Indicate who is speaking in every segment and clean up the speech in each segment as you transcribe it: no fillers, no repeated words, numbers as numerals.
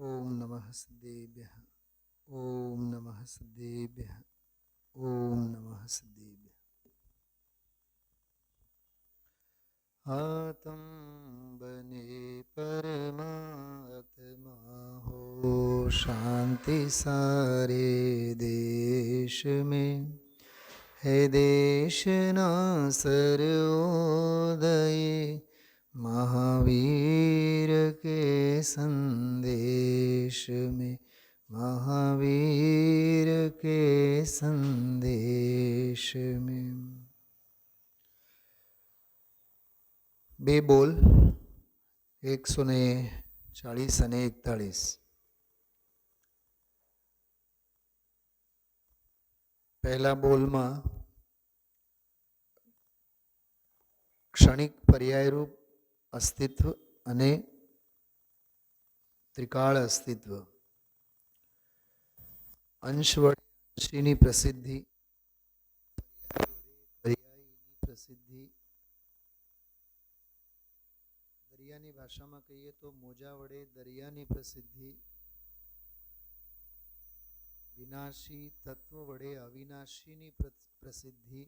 Speaker 1: ઓમ નમઃ સિદ્ધેભ્યઃ. ઓમ નમઃ સિદ્ધેભ્યઃ. ઓમ નમઃ સિદ્ધેભ્યઃ. આતમ બને પરમાત્મા હો, શાંતિ સારે દેશ में है देशना सर्वोदय महावीर के संदेश में, महावीर के संदेश में. બે બોલ 140 અને 41. પહેલા બોલમાં ક્ષણિક પર્યાયરૂપ અસ્તિત્વ અને ત્રિકાળ અસ્તિત્વ, અંશ વડે અંશીની પ્રસિદ્ધિ, પર્યાયની પ્રસિદ્ધિ, દરિયાની ભાષામાં કહીએ તો મોજા વડે દરિયાની પ્રસિદ્ધિ, વિનાશી તત્વ વડે અવિનાશીની પ્રસિદ્ધિ,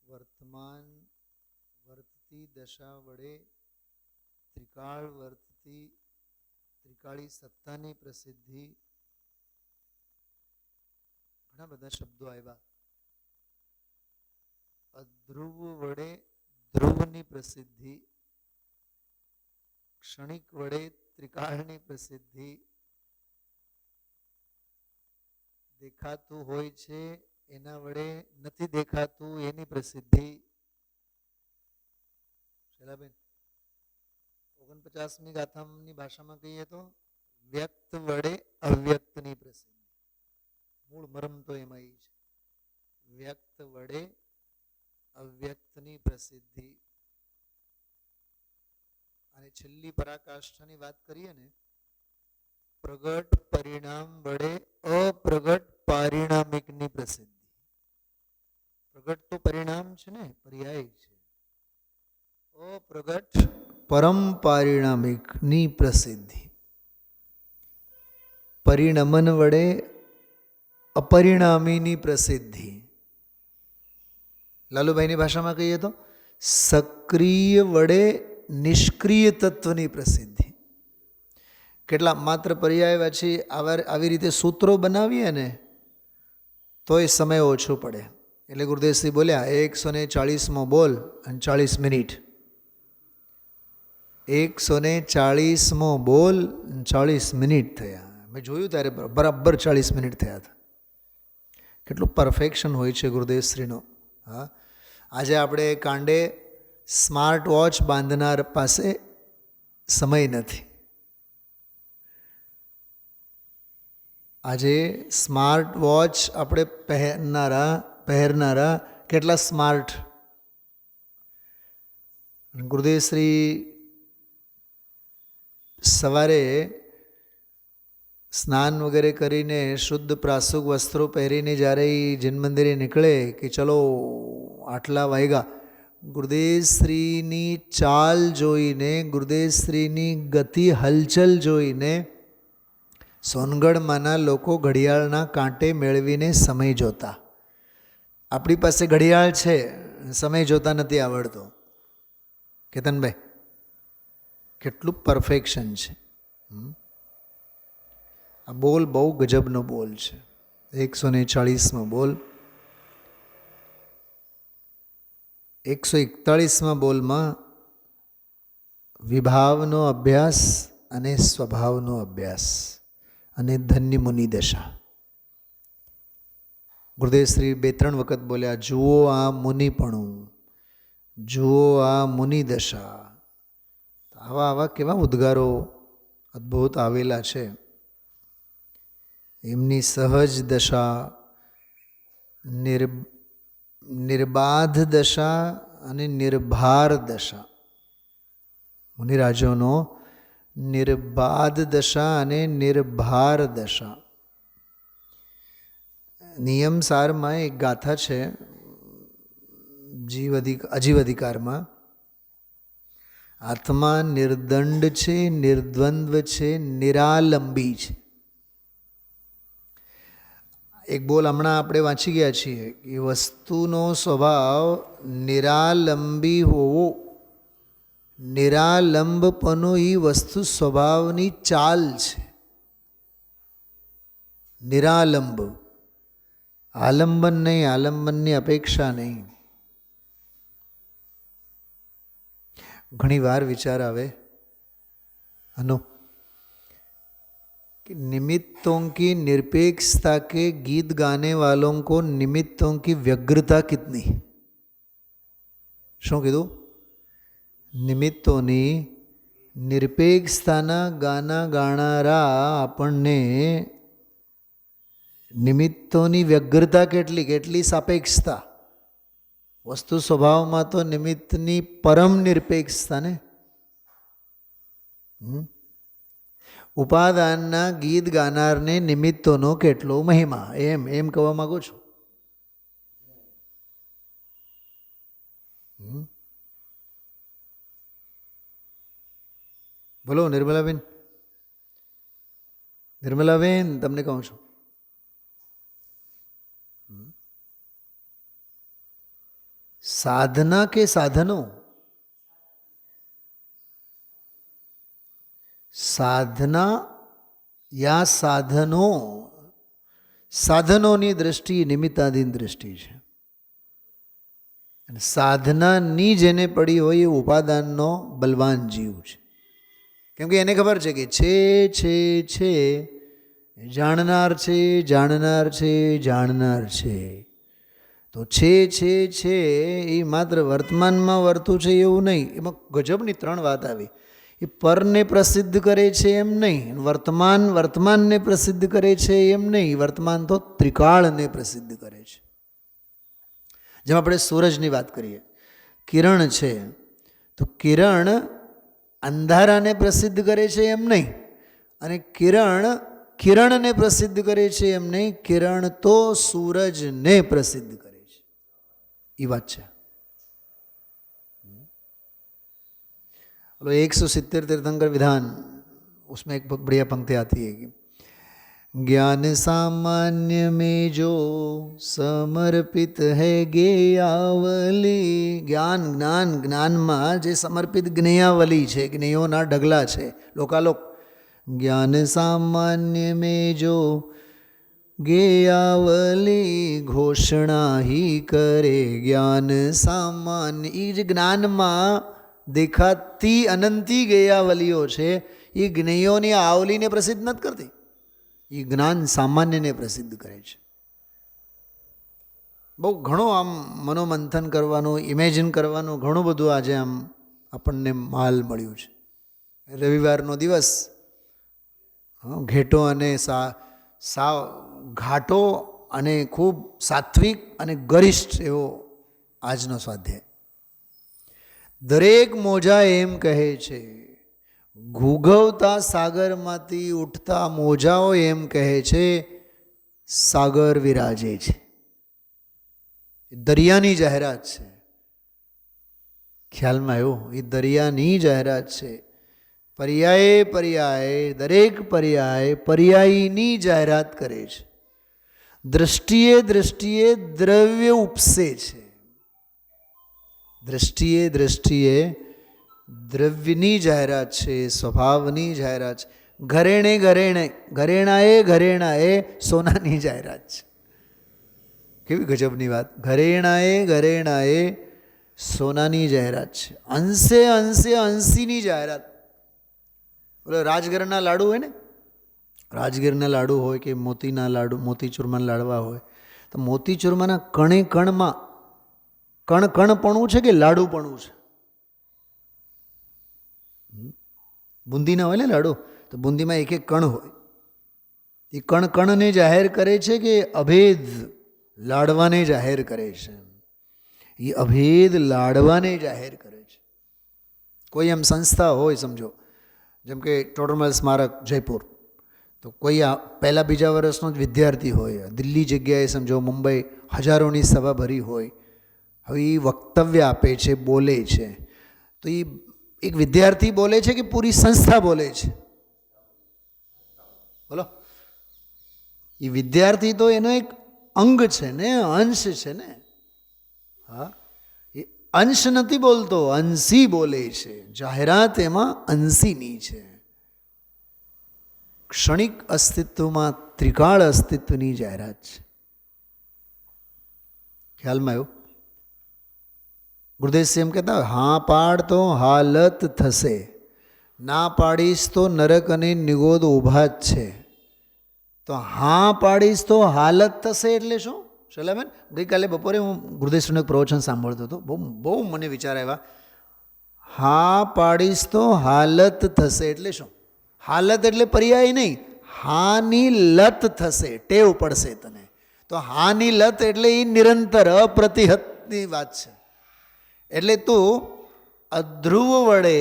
Speaker 1: વર્તમાન વર્તતી દશા વડે ત્રિકાળ વર્તતી ત્રિકાળી સત્તાની પ્રસિદ્ધિ. ઘણા બધા શબ્દો આવ્યા. અધ્રુવ વડે ધ્રુવની પ્રસિદ્ધિ, ક્ષણિક વડે ત્રિકાળની પ્રસિદ્ધિ, દેખાતું હોય છે એના વડે નથી દેખાતું એની પ્રસિદ્ધિ. શૈલાબેન, 49મી ગાથાની ભાષામાં કહીએ તો વ્યક્ત વડે અવ્યક્તની પ્રસિદ્ધિ. મૂળ મરમ તો એમાં એ છે, વ્યક્ત વડે અવ્યક્તની પ્રસિદ્ધિ. અને છેલ્લી પરાકાષ્ઠાની વાત કરીએ ને, પ્રગટ પરિણામ વડે અપ્રગટ પારિણામિકની પ્રસિદ્ધિ. પ્રગટ તો પરિણામ છે ને, પર્યાય છે. અપ્રગટ પરમ પારિણામિકની પ્રસિદ્ધિ. પરિણમન વડે અપરિણામીની પ્રસિદ્ધિ. લાલુભાઈની ભાષામાં કહીએ તો સક્રિય વડે નિષ્ક્રિય તત્વની પ્રસિદ્ધિ. કેટલા માત્ર પર્યાય પછી આવી રીતે સૂત્રો બનાવીએ ને તોય સમય ઓછો પડે. એટલે ગુરુદેવશ્રી બોલ્યા 140મો બોલ અને 40 મિનિટ. 140મો બોલ 40 મિનિટ થયા. મેં જોયું ત્યારે બરાબર 40 મિનિટ થયા હતા. કેટલું પરફેક્શન હોય છે ગુરુદેવશ્રીનો. હા, આજે આપણે કાંડે સ્માર્ટ વોચ બાંધનાર પાસે સમય નથી. આજે સ્માર્ટ વોચ આપણે પહેરનારા કેટલા સ્માર્ટ. ગુરુદેવશ્રી સવારે સ્નાન વગેરે કરીને શુદ્ધ પ્રાસુક વસ્ત્રો પહેરીને જ્યારે એ જૈન મંદિરે નીકળે કે ચલો આટલા વાગ્યા, ગુરુદેવશ્રીની ચાલ જોઈને, ગુરુદેવશ્રીની ગતિ હલચલ જોઈને સોનગઢમાંના લોકો ઘડિયાળના કાંટે મેળવીને સમય જોતા. આપણી પાસે ઘડિયાળ છે, સમય જોતા નથી આવડતો. કેતનભાઈ, કેટલું પરફેક્શન છે. આ બોલ બહુ ગજબનો બોલ છે. 140મો બોલ. 141મા બોલમાં વિભાવનો અભ્યાસ અને સ્વભાવનો અભ્યાસ અને ધન્ય મુનિ દશા. ગુરુદેવશ્રી 2-3 વખત બોલ્યા, જુઓ આ મુનિપણું, જુઓ આ મુનિ દશા. આવા કેવા ઉદ્ગારો અદ્ભુત આવેલા છે. એમની સહજ દશા, નિર્બાધ દશા અને નિર્ભાર દશા. મુનિરાજોનો નિર્બાધ દશા અને નિર્ભાર દશા. નિયમ સારમાં એક ગાથા છે અજીવ અધિકારમાં. આત્મા નિર્દંડ છે, નિર્દ્વંદ્વ છે, નિરાલંબી છે. એક બોલ હમણાં આપણે વાંચી ગયા છીએ કે વસ્તુનો સ્વભાવ નિરાલંબી હોવો, નિરાલંબપનો એ વસ્તુ સ્વભાવની ચાલ છે. નિરાલંબ, આલંબન નહીં, આલંબનની અપેક્ષા નહીં. घनी बार विचार आवे अनु कि निमित्तों की निरपेक्षता के गीत गाने वालों को निमित्तों की व्यग्रता कितनी. शू कीधु? निमित्तोनी निरपेक्षताना गाना गाणारा आपणने निमित्तोनी व्यग्रता केटली केटली सापेक्षता. वस्तु स्वभाव में तो निमित्तनी परम निरपेक्षता ने. उपादानना गीत गानार ने निमित्तोनो केटलो महिमा एम एम कहवा मागू छूं. बोलो निर्मलाबेन. निर्मलाबेन तमने कहूं छूं. साधना के साधनों, साधना या साधनों, साधनों दृष्टि निमित्ताधीन दृष्टि है. साधना नी जेने पड़ी हो ये उपादान नो बलवान जीव है. केम के एने खबर है कि छे जाणनार छे, जाणनार छे, जाणनार छे. तो छे ये मात्र वर्तमान में वर्तु है एवं नहीं. एम गजबनी त्रण बात आई. ये पर ने प्रसिद्ध करे छे एम नहीं, वर्तमान वर्तमान ने प्रसिद्ध करे छे एम नहीं. वर्तमान तो त्रिकाल ने प्रसिद्ध करे छे. जब આપણે सूरजनी बात करिए, किरण है तो किरण अंधाराने प्रसिद्ध करे छे एम नहीं, अने किरण किरण ने प्रसिद्ध करे छे एम नहीं. किरण तो सूरज ने प्रसिद्ध करे छे. ये बात है. 170 तीर्थंकर विधान, उसमें एक बहुत बढ़िया पंक्ति आती है कि ज्ञान सामान्य में जो समर्पित है ज्ञेयावली. ज्ञान ज्ञान ज्ञान में जे समर्पित ज्ञेयावली है, ज्ञेयोना ढगला है, लोकालोक. ज्ञान सामान्य में जो ज्ञेयावली घोषणा ही करे. ज्ञान सामान्य ये ज्ञान में देखाती अनंती ज्ञेयावलीओ है, ये ज्ञेयोनी आवली ने प्रसिद्ध नहीं करती. ये ज्ञान सामान्य ने प्रसिद्ध करे छे. बहु घणो आम मनोमंथन करवानो, इमेजिन करवानो घणो बधु आज आम आपणने माल मळ्यो छे. रविवारनो दिवस घेटो अने साव घाटो अने खूब सात्विक अने गरिष्ठ एवो आजनो स्वाध्याय. दरेक मोजा एम कहे छे, घूघवता सागर मांथी उठता मोजाओ एम कहे छे, सागर विराजे छे. दरियानी जाहेरात छे. ख्याल में आव्यो? ये दरियानी जाहेरात छे. पर्याये पर्याये दरेक पर्याय पर्यायीनी जाहेरात करे छे. दृष्टिए दृष्टिए द्रव्य उपसे छे. दृष्टिए दृष्टिए द्रव्यनी जाहेरात छे, स्वभावनी जाहेरात छे. घरेणे घरेणे घरेणाए घरेणाए सोनानी जाहेरात छे. केवी गजबनी बात. घरेणाए घरेणाए सोनानी जाहेरात छे. अंशे अंशे अंशीनी जाहेरात. बोले राजगिરના लाडू હોય ને, राजगिરના लाडू હોય કે મોતીના લાડુ, મોતીચૂરમાના લાડવા હોય, તો મોતીચૂરમાના કણે કણમાં કણપણું છે કે લાડુપણું છે? બુંદીના હોય ને લાડુ, તો બુંદીમાં એક એક કણ હોય. એ કણને જાહેર કરે છે કે અભેદ લાડવાને જાહેર કરે છે. એ અભેદ લાડવાને જાહેર કરે છે. કોઈ એમ સંસ્થા હોય, સમજો જેમ કે ટોડરમલ સ્મારક જયપુર, તો કોઈ પહેલાં બીજા વર્ષનો જ વિદ્યાર્થી હોય, દિલ્હી જગ્યાએ સમજો મુંબઈ હજારોની સભા ભરી હોય, હવે એ વક્તવ્ય આપે છે, બોલે છે, તો એ એક વિદ્યાર્થી બોલે છે કે પૂરી સંસ્થા બોલે છે? બોલો. એ વિદ્યાર્થી તો એનો એક અંગ છે ને, અંશ છે ને. હા, એ અંશ નથી બોલતો, અંશી બોલે છે. જાહેરાત એમાં અંશીની છે. ક્ષણિક અસ્તિત્વમાં ત્રિકાળ અસ્તિત્વની જાહેરાત છે. ખ્યાલમાં આવ્યું? ગુરુદેવસિંહ એમ કહેતા, હા પાડ તો હાલત થશે, ના પાડીશ તો નરક અને નિગોદ ઊભા જ છે. તો હા પાડીશ તો હાલત થશે એટલે શું? શૈલાબેન, ગઈકાલે બપોરે હું ગુરુદેવસિંહનું એક પ્રવચન સાંભળતો હતો, બહુ મને વિચાર આવ્યા. હા પાડીશ તો હાલત થશે એટલે શું? હાલત એટલે પર્યાય નહીં, હાની લત થશે, ટેવ પડશે તને. તો હાની લત એટલે એ નિરંતર અપ્રતિહતની વાત છે. એટલે તું અધ્રુવ વડે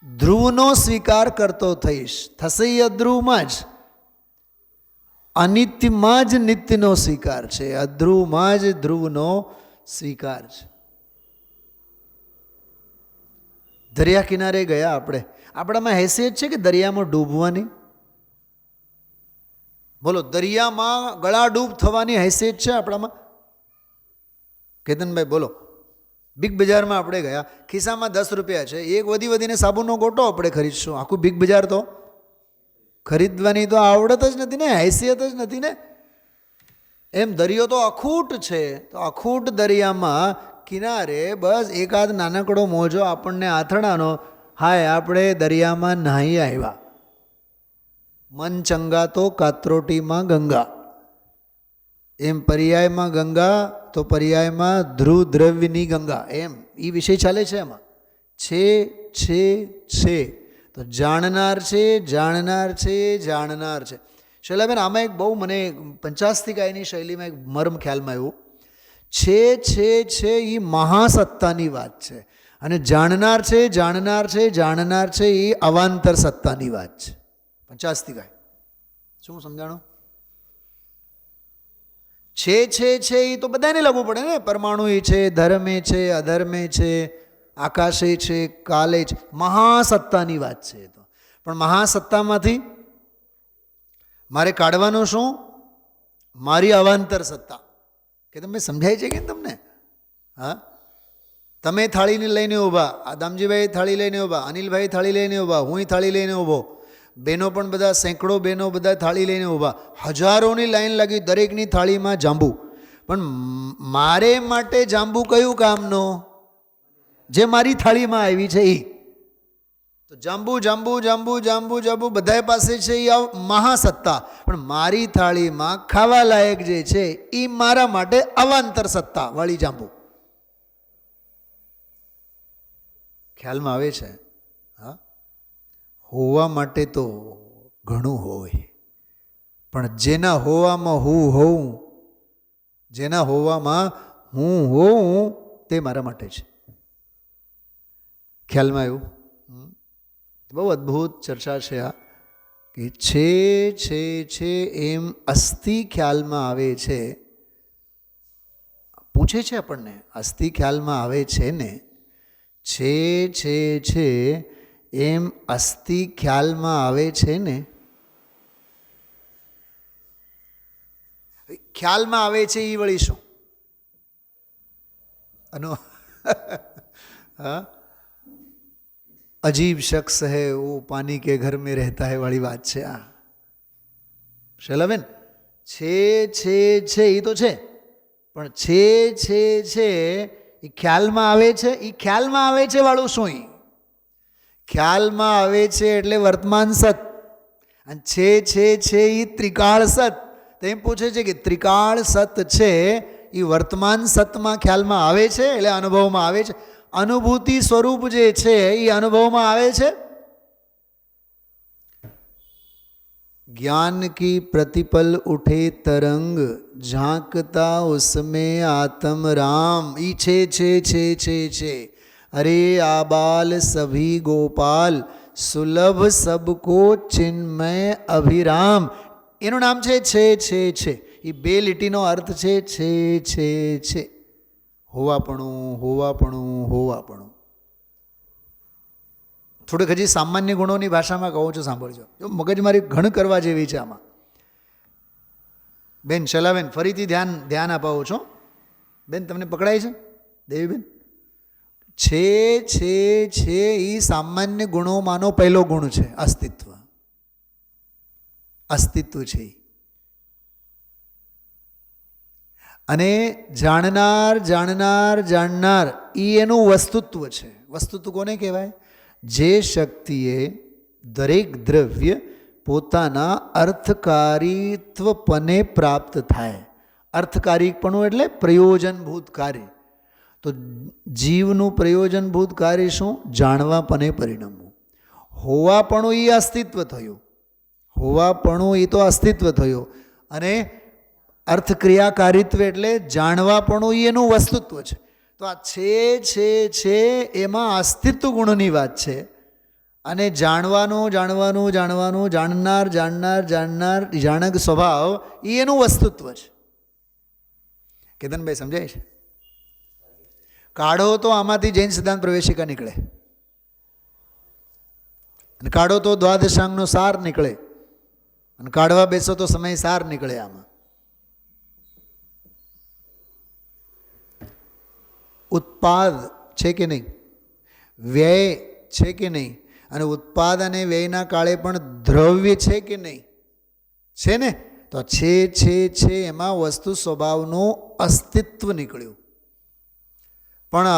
Speaker 1: ધ્રુવનો સ્વીકાર કરતો થઈશ. થશે એ અધ્રુવમાં જ, અનિત્યમાં જ નિત્યનો સ્વીકાર છે, અધ્રુવમાં જ ધ્રુવનો સ્વીકાર છે. દરિયા કિનારે ગયા આપણે, આપણામાં હેસિયત છે કે દરિયામાં ડૂબવાની? બોલો, દરિયામાં ગળાડૂબ થવાની હેસિયત છે આપણામાં? કેતનભાઈ બોલો. બિગ બજારમાં આપણે ગયા, ખિસ્સામાં 10 રૂપિયા છે, એક વધીને સાબુનો ગોટો આપણે ખરીદશું. આખું બિગ બજાર તો ખરીદવાની તો આવડત જ નથી ને, હેસિયત જ નથી ને. એમ દરિયો તો અખૂટ છે, તો અખૂટ દરિયામાં કિનારે બસ એકાદ નાનકડો મોજો આપણને આથણાનો, હાય આપણે દરિયામાં નાહી આવ્યા. મન ચંગા તો કાત્રોટીમાં ગંગા. એમ પર્યાયમાં ગંગા તો પર્યાયમાં ધ્રુવ દ્રવ્યની ગંગા. એમ એ વિષય ચાલે છે એમાં. છે તો જાણનાર છે, જાણનાર છે, જાણનાર છે. શૈલાબેન, આમાં એક બહુ મને પંચાસ્તિકાયની શૈલીમાં એક મર્મ ખ્યાલમાં આવ્યું. છે એ મહાસત્તાની વાત છે, અને જાણનાર છે, જાણનાર છે, જાણનાર છે એ અવાંતર સત્તાની વાત છે. પંચાસ્તિકાય શું સમજાણું? છે એ તો બધાને લાગુ પડે ને. પરમાણુ છે, ધર્મે છે, અધર્મે છે, આકાશે છે, કાલે છે. મહાસત્તાની વાત છે એ તો. પણ મહાસત્તામાંથી મારે કાઢવાનું શું? મારી અવાંતર સત્તા. કે તમે સમજાય છે કે તમને? હા, તમે થાળીને લઈને ઊભા, આ દામજીભાઈ થાળી લઈને ઊભા, અનિલભાઈ થાળી લઈને ઊભા, હું થાળી લઈને ઊભો, બહેનો પણ બધા, સેંકડો બહેનો બધા થાળી લઈને ઊભા, હજારોની લાઈન લાગી, દરેકની થાળીમાં જાંબુ. પણ મારે માટે જાંબુ કયું કામનો? જે મારી થાળીમાં આવી છે એ. તો જાંબુ જાંબુ જાંબુ જાંબુ જાંબુ બધા પાસે છે એ મહાસત્તા. પણ મારી થાળીમાં ખાવા લાયક જે છે એ મારા માટે અવાંતર સત્તા વાળી જાંબુ. ખ્યાલમાં આવે છે? હા, હોવા માટે તો ઘણું હોય, પણ જેના હોવામાં હું હોઉં, જેના હોવામાં હું હોઉં તે મારા માટે છે. ખ્યાલમાં આવ્યું? બહુ અદ્ભુત ચર્ચા છે આ. કે છે એમ અસ્થિ ખ્યાલમાં આવે છે. પૂછે છે આપણને, અસ્થિ ખ્યાલમાં આવે છે ને? છે એમ અસ્થિ ખ્યાલમાં આવે છે ને? ખ્યાલમાં આવે છે એ વળી શું? હા, अजीब शख्स है वो पानी के घर में रहता है वाली बात છે આ. શૈલાબેન, છે એ તો છે, પણ છે એ ખ્યાલમાં આવે છે. એ ખ્યાલમાં આવે છે વાળું શું? એ ખ્યાલમાં આવે છે એટલે વર્તમાન સત. અને છે એ ત્રિકાળ સત. તેમ પૂછે છે કે ત્રિકાળ સત છે એ વર્તમાન સતમાં ખ્યાલમાં આવે છે એટલે અનુભવમાં આવે છે. અનુભૂતિ સ્વરૂપ જે છે એ અનુભવમાં આવે છે. ज्ञान की प्रतिपल उठे तरंग झांकता उसमें आत्म राम. ई छे अरे आबाल सभी गोपाल सुलभ सबको चिन्मय अभिराम. એનું નામ છે. એ બે લીટીનો અર્થ છે. હોવાપણું. થોડીક હજી સામાન્ય ગુણોની ભાષામાં કહું છું, સાંભળજો. જો મગજમારી ઘણ કરવા જેવી છે આમાં. બેન શલાબેન, ફરીથી ધ્યાન અપાવો છો. બેન તમને પકડાય છે દેવીબેન? છે એ સામાન્ય ગુણોમાંનો પહેલો ગુણ છે, અસ્તિત્વ. અસ્તિત્વ છે. અને જાણનાર એ એનું વસ્તુત્વ છે. વસ્તુત્વ કોને કહેવાય? જે શક્તિએ દરેક દ્રવ્ય પોતાના અર્થકારીત્વપણે પ્રાપ્ત થાય. અર્થકારીપણું એટલે પ્રયોજનભૂત કાર્ય. તો જીવનું પ્રયોજનભૂત કાર્ય શું? જાણવાપણે પરિણમવું. હોવાપણું એ અસ્તિત્વ થયું. હોવાપણું એ તો અસ્તિત્વ થયું. અને અર્થક્રિયાકારિત્વ એટલે જાણવાપણું એનું વસ્તુત્વ છે. તો આ છે એમાં અસ્તિત્વ ગુણની વાત છે. અને જાણવાનું જાણનાર જાણક સ્વભાવ એ એનું વસ્તુત્વ છે. કેતનભાઈ સમજાય છે? કાઢો તો આમાંથી જૈન સિદ્ધાંત પ્રવેશિકા નીકળે, અને કાઢો તો દ્વાદશાંગનો સાર નીકળે, અને કાઢવા બેસો તો સમય સાર નીકળે. આમાં ઉત્પાદ છે કે નહીં? વ્યય છે કે નહીં? અને ઉત્પાદ અને વ્યયના કાળે પણ દ્રવ્ય છે કે નહીં? છે ને? તો છે એમાં વસ્તુ સ્વભાવનું અસ્તિત્વ નીકળ્યું. પણ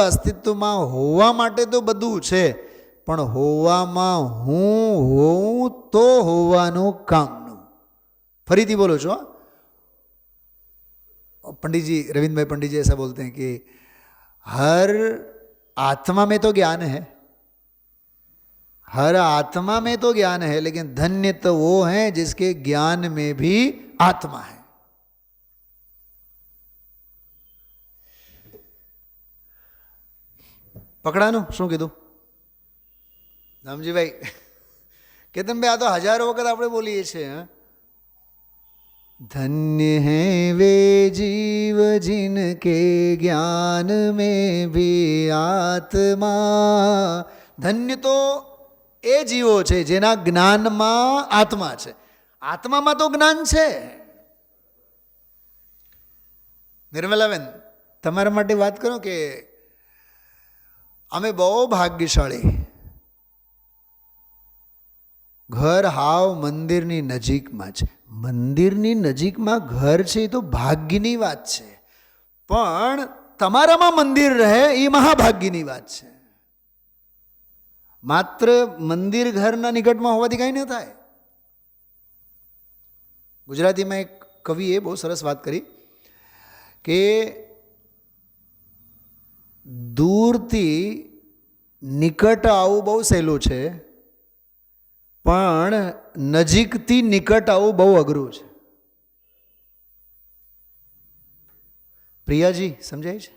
Speaker 1: અસ્તિત્વમાં હોવા માટે તો બધું છે, પણ હોવામાં હું હોઉં તો હોવાનું કામનું. ફરીથી બોલો છો. पंडित जी, रविंद्र भाई पंडित जी ऐसा बोलते हैं कि हर आत्मा में तो ज्ञान है, हर आत्मा में तो ज्ञान है, लेकिन धन्य तो वो है जिसके ज्ञान में भी आत्मा है. પકડાનું શું કીધું રામજીભાઈ? કેતનભાઈ આ તો હજારો વખત આપણે બોલીએ છીએ. धन्य हैं वे जीव जिनके ज्ञान में भी आत्मा. धन्य तो એ જીવો છે જેના જ્ઞાનમાં આત્મા છે. આત્મામાં તો જ્ઞાન છે. નિર્મલાબેન, તમારા માટે વાત કરું કે અમે બહુ ભાગ્યશાળી. ઘર હાવ મંદિરની નજીકમાં છે. મંદિરની નજીકમાં ઘર છે એ તો ભાગ્યની વાત છે, પણ તમારામાં મંદિર રહે એ મહાભાગ્યની વાત છે. માત્ર મંદિર ઘરના નિકટમાં હોવાથી કાંઈ ન થાય. ગુજરાતીમાં એક કવિએ બહુ સરસ વાત કરી કે દૂરથી નિકટ આવવું બહુ સહેલું છે, પણ નજીકથી નિકટ આવવું બહુ અઘરું છે. પ્રિયાજી સમજાય છે?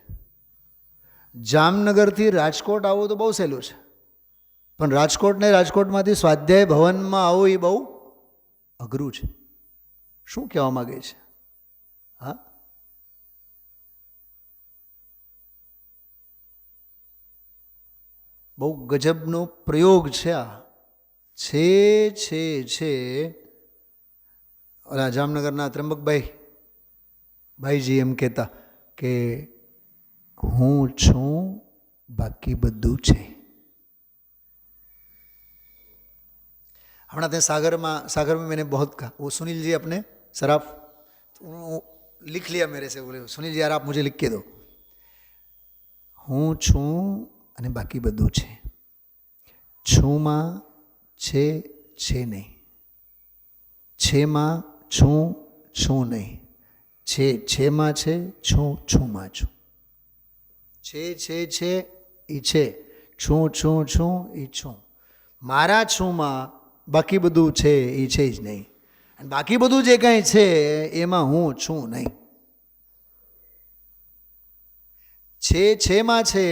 Speaker 1: જામનગરથી રાજકોટ આવવું તો બહુ સહેલું છે, પણ રાજકોટમાંથી સ્વાધ્યાય ભવનમાં આવવું એ બહુ અઘરું છે. શું કહેવા માગે છે? હા, બહુ ગજબનો પ્રયોગ છે આ. છે ઓલા જામનગરના ભાઈજી એમ કહેતા કે હું છું બાકી બધું છે. हमारा सागर में मैंने बहुत कहा, वो सुनील जी अपने सराफ लिख लिया मेरे से, बोले सुनील जी यार आप मुझे लिख के दो. હું છું અને બાકી બધું છે. છુંમાં છે નહીં, છેમાં છું નહીં, છેમાં છે, છુંમાં છું. છે એ છે, છું એ છું. મારા છુંમાં બાકી બધું છે એ છે જ નહીં, અને બાકી બધું જે કાંઈ છે એમાં હું છું નહીં. છેમાં છે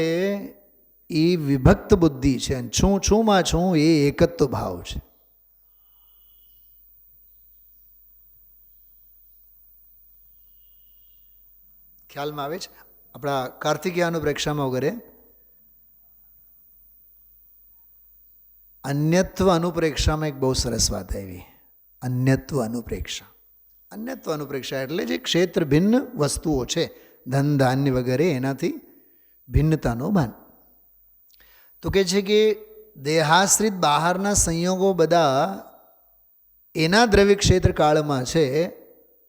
Speaker 1: એ વિભક્ત બુદ્ધિ છે, અને છુંમાં છું એ એકત્વ ભાવ છે. ખ્યાલમાં આવે છે? આપણા કાર્તિકેયાનું પ્રેક્ષામાં વગેરે અન્યત્વ અનુપ્રેક્ષામાં એક બહુ સરસ વાત આવી. અન્યત્વ અનુપ્રેક્ષા. અન્યત્વ અનુપ્રેક્ષા એટલે જે ક્ષેત્ર ભિન્ન વસ્તુઓ છે, ધન ધાન્ય વગેરે, એનાથી ભિન્નતાનો ભાન. તો કે છે કે દેહાશ્રિત બહારના સંયોગો બધા એના દ્રવ્ય ક્ષેત્ર કાળમાં છે,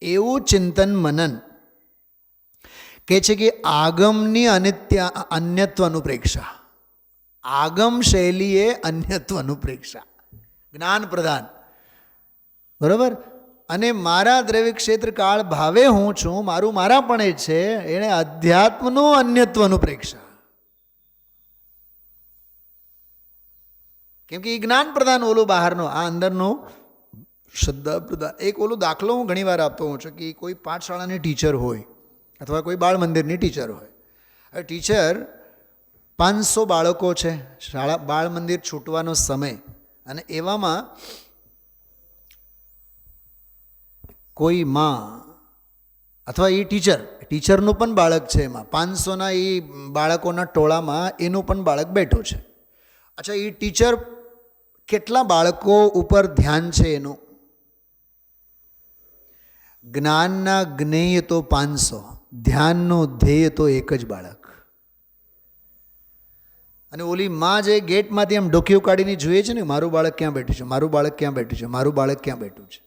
Speaker 1: એવું ચિંતન મનન કે છે કે આગમની અન્યત્વ અનુપ્રેક્ષા. આગમ શૈલી એ અન્યત્વ અનુપ્રેક્ષા, જ્ઞાન પ્રદાન. બરાબર. અને મારા દ્રવ્ય ક્ષેત્ર કાળ ભાવે હું છું, મારું મારા પણ એ છે, એને અધ્યાત્મનું અન્યત્વ અનુપ્રેક્ષા. કેમ કે એ જ્ઞાન પ્રદાન ઓલું બહારનો, આ અંદરનો શ્રદ્ધા પ્રદાન. એક ઓલું દાખલો હું ઘણી વાર આપતો હોઉં છું કે કોઈ પાઠશાળાની ટીચર હોય અથવા કોઈ બાળ મંદિરની ટીચર હોય. હવે ટીચર 500 બાળકો છે, શાળા બાળ મંદિર છૂટવાનો સમય, અને એવામાં કોઈ માં અથવા એ ટીચરનું પણ બાળક છે, એમાં 500ના એ બાળકોના ટોળામાં એનું પણ બાળક બેઠું છે. અચ્છા, એ ટીચર કેટલા બાળકો ઉપર ધ્યાન છે એનું? જ્ઞાનના જ્ઞેય તો 500, ધ્યાનનું ધ્યેય તો એક જ બાળક. અને ઓલી માં જે ગેટમાંથી આમ ડોકિયું કાઢીને જોઈએ છે ને, મારું બાળક ક્યાં બેઠું છે, મારું બાળક ક્યાં બેઠું છે, મારું બાળક ક્યાં બેઠું છે.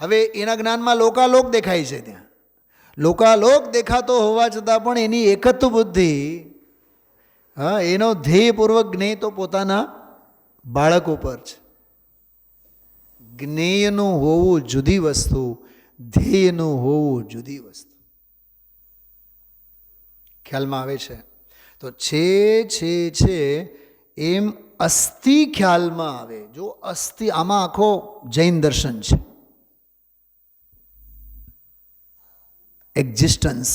Speaker 1: હવે એના જ્ઞાનમાં લોકાલોક દેખાય છે. ત્યાં લોકાલોક દેખાતો હોવા છતાં પણ એની એકત્વ બુદ્ધિ, હા, એનો ધ્યેયપૂર્વક જ્ઞેય તો પોતાના બાળક ઉપર છે. જ્ઞેયનું હોવું જુદી વસ્તુ, ધ્યેયનું હોવું જુદી વસ્તુ. ખ્યાલમાં આવે છે? તો છે એમ અસ્થિ ખ્યાલમાં આવે. જો અસ્થિ, આમાં આખો જૈન દર્શન છે. एग्जिस्टेंस.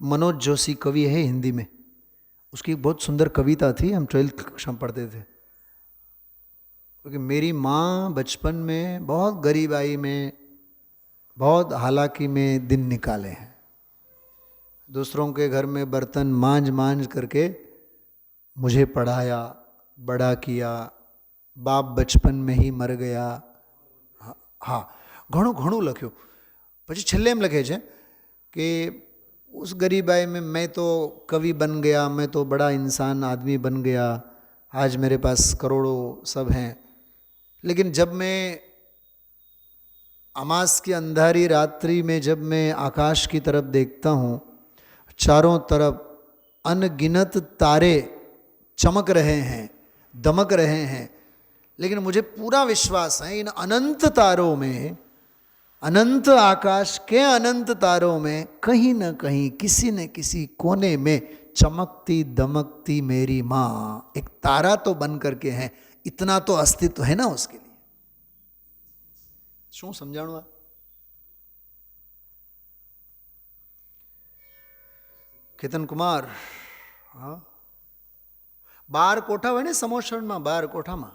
Speaker 1: मनोज जोशी कवि है हिंदी में, उसकी बहुत सुंदर कविता थी, हम 12th कक्षा में पढ़ते थे. क्योंकि मेरी माँ बचपन में बहुत गरीबाई में, बहुत हालाकी में दिन निकाले हैं. दूसरों के घर में बर्तन मांझ करके मुझे पढ़ाया, बड़ा किया. बाप बचपन में ही मर गया. हाँ, घणું લખ્યું. પછી છેલ્લે એમ લખે છે કે उस गरीबाई में मैं तो कवि बन गया, मैं तो बड़ा इंसान आदमी बन गया, आज मेरे पास करोड़ों सब हैं. लेकिन जब मैं अमास की अंधारी रात्रि में जब मैं आकाश की तरफ देखता हूँ, चारों तरफ अनगिनत तारे चमक रहे हैं, दमक रहे हैं, लेकिन मुझे पूरा विश्वास है इन अनंत तारों में, अनंत आकाश के अनंत तारों में कहीं न कहीं किसी न किसी कोने में चमकती दमकती मेरी माँ एक तारा तो बन करके है. इतना तो अस्तित्व है ना उसके लिए. શું સમજાણું? કેતન કુમાર, હા, 12 કોઠા હોય ને સમોસણમાં, 12 કોઠામાં,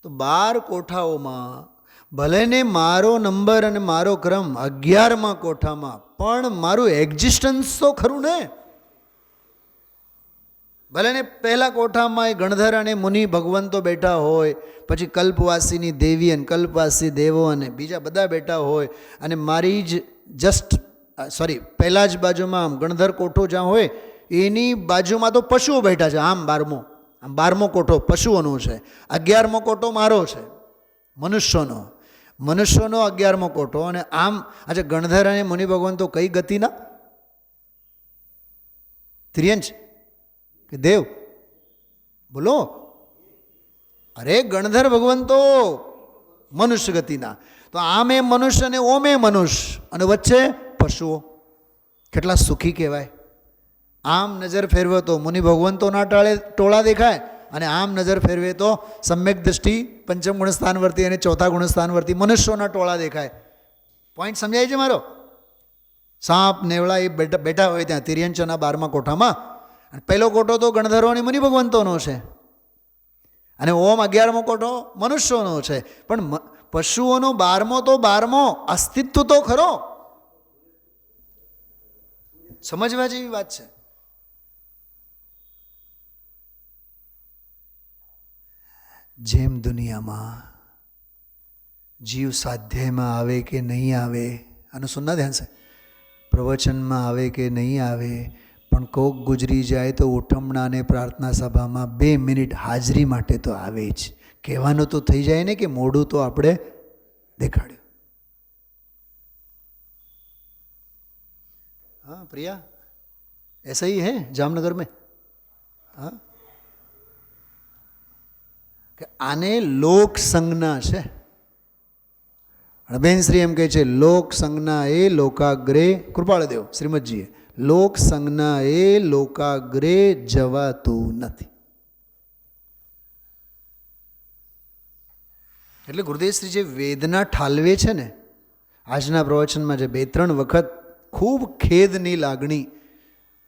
Speaker 1: તો 12 કોઠાઓમાં ભલે ને મારો નંબર અને મારો ક્રમ 11મા કોઠામાં, પણ મારું એક્ઝિસ્ટન્સ તો ખરું ને. ભલે ને પહેલા કોઠામાં એ ગણધર અને મુનિ ભગવંતો બેઠા હોય, પછી કલ્પવાસીની દેવી અને કલ્પવાસી દેવો અને બીજા બધા બેઠા હોય, અને મારી જ પહેલા જ બાજુમાં ગણધર કોઠો જ્યાં હોય એની બાજુમાં તો પશુઓ બેઠા છે. આમ 12મો કોઠો પશુઓનો છે, 11મો કોઠો મારો છે, મનુષ્યોનો 11મો કોઠો. અને આમ આજે ગણધર અને મુનિ ભગવંતો કઈ ગતિના? તિર્યંચ કે દેવ? બોલો. અરે ગણધર ભગવંતો મનુષ્ય ગતિના. તો આમ એ મનુષ્ય અને ઓમ એ મનુષ્ય, અને વચ્ચે પશુઓ. કેટલા સુખી કહેવાય. આમ નજર ફેરવો તો મુનિ ભગવંતોના ટોળા દેખાય, અને આમ નજર ફેરવે તો સમ્યક દ્રષ્ટિ પંચમ ગુણસ્થાનવર્તી અને ચોથા ગુણસ્થાનવર્તી મનુષ્યોના ટોળા દેખાય. પોઈન્ટ સમજાય છે મારો? સાપ નેવળા એ બેઠા હોય ત્યાં તિર્યંચના 12મા કોઠામાં, અને પહેલો કોઠો તો ગણધરો અને મુનિ ભગવંતોનો છે, અને ઓમ 11મો કોઠો મનુષ્યોનો છે. પણ પશુઓનો 12મો તો 12મો અસ્તિત્વ તો ખરો. સમજવા જેવી વાત છે. જેમ દુનિયામાં જીવ સ્વાધ્યાયમાં આવે કે નહીં આવે, આનું સુનના ધ્યાન છે, પ્રવચનમાં આવે કે નહીં આવે, પણ કોક ગુજરી જાય તો ઉઠમણા અને પ્રાર્થના સભામાં 2 મિનિટ હાજરી માટે તો આવે જ. કહેવાનું તો થઈ જાય ને કે મોઢું તો આપણે દેખાડ્યું. हाँ प्रिया, ऐसा ही है जामनगर में. हाँ, કે આને લોક સંજ્ઞા છે. બેન શ્રી એમ કહે છે લોક સંજ્ઞા એ લોકાગ્રે, કૃપાળદેવ શ્રીમદજીએ, લોક સંજ્ઞા એ લોકાગ્રે જવાતું નથી. એટલે ગુરુદેવશ્રી જે વેદના ઠાલવે છે ને, આજના પ્રવચનમાં જે 2-3 વખત ખૂબ ખેદની લાગણી,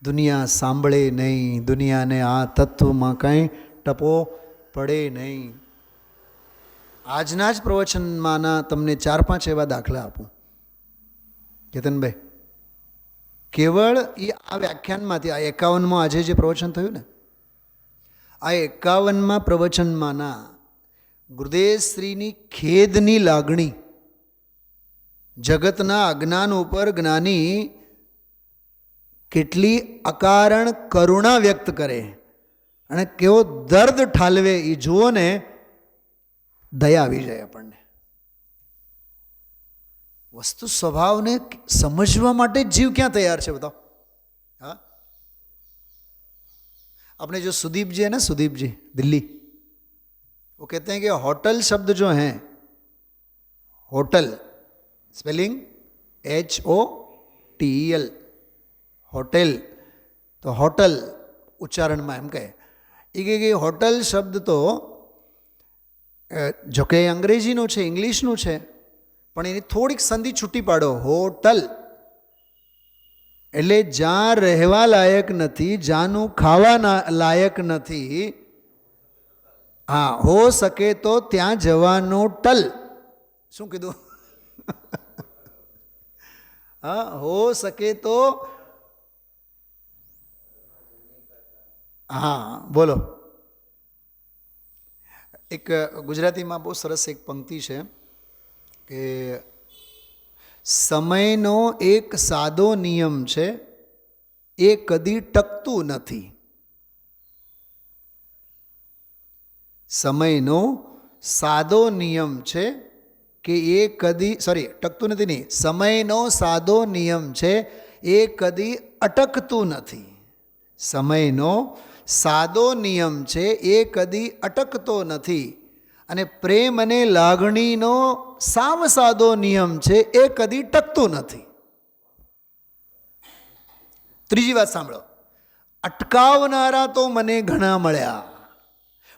Speaker 1: દુનિયા સાંભળે નહીં, દુનિયાને આ તત્વમાં કાંઈ ટપો પડે નહીં. આજના જ પ્રવચનમાંના તમને 4-5 એવા દાખલા આપું કેતનભાઈ. કેવળ એ આ વ્યાખ્યાનમાંથી, આ 51માં આજે જે પ્રવચન થયું ને, આ 51માં પ્રવચનમાંના ગુરુદેવશ્રીની ખેદની લાગણી, જગતના અજ્ઞાન ઉપર જ્ઞાની કેટલી અકારણ કરુણા વ્યક્ત કરે અને કેવો દર્દ ઠાલવે, એ જુઓ ને, દયા આવી જાય આપણને. વસ્તુ સ્વભાવને સમજવા માટે જીવ ક્યાં તૈયાર છે બતાવો. હા, આપણે जो सुदीप जी है ना, सुदीप जी दिल्ली, वो कहते हैं कि होटल शब्द जो है, होटल स्पेलिंग HOTEL, होटेल, तो होटल ઉચ્ચારણમાં એમ કહે એ કે હોટલ શબ્દ તો જો કે અંગ્રેજીનું છે, ઇંગ્લિશનું છે, પણ એની થોડીક સંધિ છૂટી પાડો, હોટલ એટલે જ્યાં રહેવા લાયક નથી, જ્યાંનું ખાવા લાયક નથી, હા, હો શકે તો ત્યાં જવાનો ટલ. શું કીધું? હા, હો શકે તો, હા બોલો. એક ગુજરાતીમાં બહુ સરસ એક પંક્તિ છે કે સમયનો એક સાદો નિયમ છે, એ કદી ટકતું નથી. સમયનો સાદો નિયમ છે કે એ કદી, ટકતું નથી નહીં, સમયનો સાદો નિયમ છે એ કદી અટકતું નથી. સમયનો સાદો નિયમ છે એ કદી અટકતો નથી. અને પ્રેમ અને લાગણીનો સાવ સાદો નિયમ છે એ કદી ટકતું નથી. ત્રીજી વાત સાંભળો, અટકાવનારા તો મને ઘણા મળ્યા,